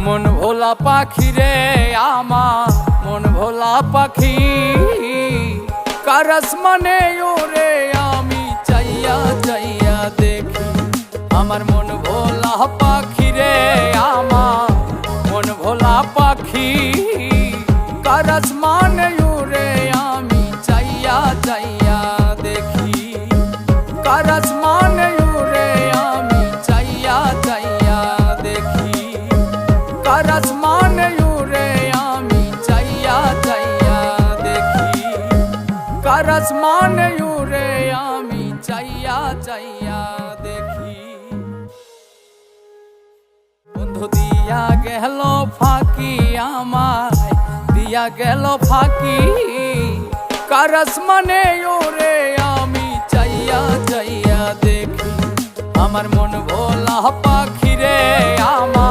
মন ভোলা পাখি রে আমার মন ভোলা পাখি, কারস মানে ওরে আমি চাইয়া চাইয়া দেখি। আমার মন ভোলা পাখি রে আমার মন ভোলা পাখি, কারস মানে ওরে আমি চাইয়া চাইয়া দেখি। কারস মানে ওরে আমি চাইয়া চাইয়া দেখি। কারস মানে ওরে আমি চাইয়া চাইয়া দেখি। কারস মানে ওরে আমি চাইয়া চাইয়া দেখি। বন্ধু দিয়া গেল ফাঁকি আমায় দিয়া গেল ফাঁকি, কারস মানে ওরে আমি চাইয়া চাইয়া দেখি। আমার মন ভোলা পাখি রে আমার